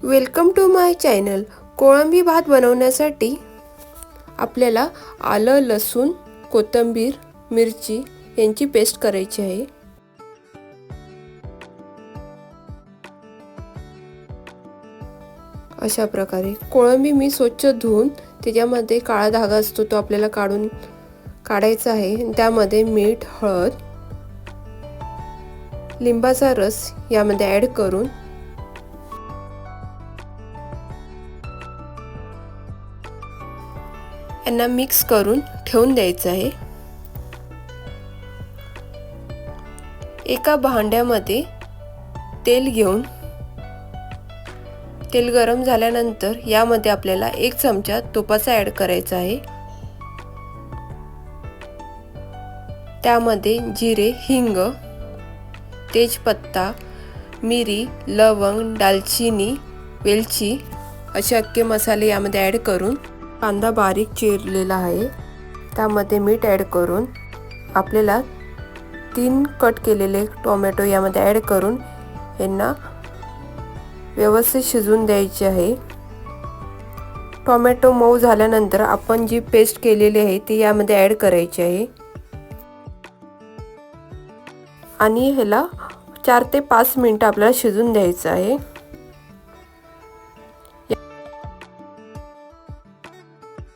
Welcome to my channel. कोळंबी भात बनवण्यासाठी आपल्याला आलं, लसूण, कोथिंबीर, मिरची यांची पेस्ट करायची आहे। अशा प्रकारे कोळंबी मी स्वच्छ धुवून त्याच्यामध्ये काळा धागा असतो तो आपल्याला काढायचा आहे। त्यामध्ये मीठ, हळद, लिंबाचा रस यामध्ये ॲड करून यांना मिक्स करून ठेवून द्यायचं आहे। एका भांड्यामध्ये तेल घेऊन तेल गरम झाल्यानंतर यामध्ये आपल्याला 1 चमचा तुपाचा ॲड करायचा आहे। त्यामध्ये जिरे, हिंग, तेजपत्ता, मिरी, लवंग, दालचिनी, वेलची असे अख्खे मसाले यामध्ये ॲड करून कांदा बारीक चिरलेला आहे त्यामध्ये मीठ ॲड करून आपल्याला 3 कट केलेले टोमॅटो यामध्ये ॲड करून यांना व्यवस्थित शिजवून द्यायचे आहे। टोमॅटो मऊ झाल्यानंतर आपण जी पेस्ट केलेली आहे ती यामध्ये ॲड करायची आहे आणि ह्याला 4 ते 5 मिनिटं आपल्याला शिजवून द्यायचं आहे।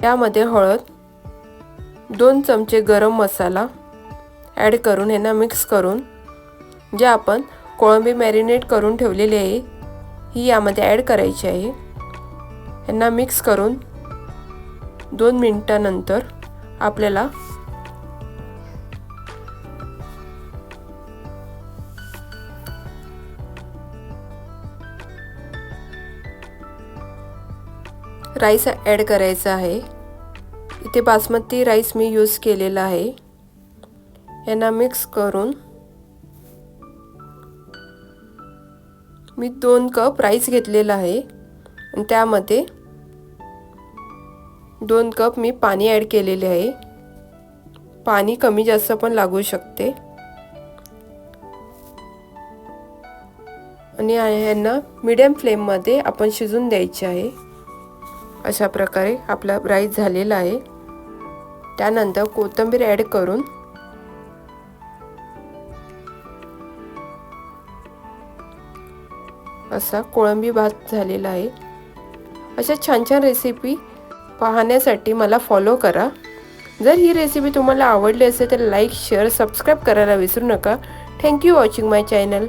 यामध्ये हळद, 2 चमचे गरम मसाला ॲड करून यांना मिक्स करून जे आपण कोळंबी मॅरिनेट करून ठेवलेली आहे ही यामध्ये ॲड करायची आहे। यांना मिक्स करून 2 मिनिटांनंतर आपल्याला राईस ॲड करायचा आहे। इथे बासमती राईस मी यूज केलेला आहे। यांना मिक्स करून मी 2 कप राईस घेतलेला आहे आणि त्यामध्ये 2 कप मी पाणी ॲड केलेले आहे। पाणी कमी जास्त पण लागू शकते आणि यांना मीडियम फ्लेममध्ये आपण शिजवून द्यायचे आहे। अशा प्रकारे आपला राईस झालेला आहे। त्यानंतर कोथिंबीर ॲड करून असा कोळंबी भात झालेला आहे। अशा छान छान रेसिपी पाहण्यासाठी मला फॉलो करा। जर ही रेसिपी तुम्हाला आवडली असेल तर लाईक, शेअर, सबस्क्राईब करायला विसरू नका। Thank you watching my channel.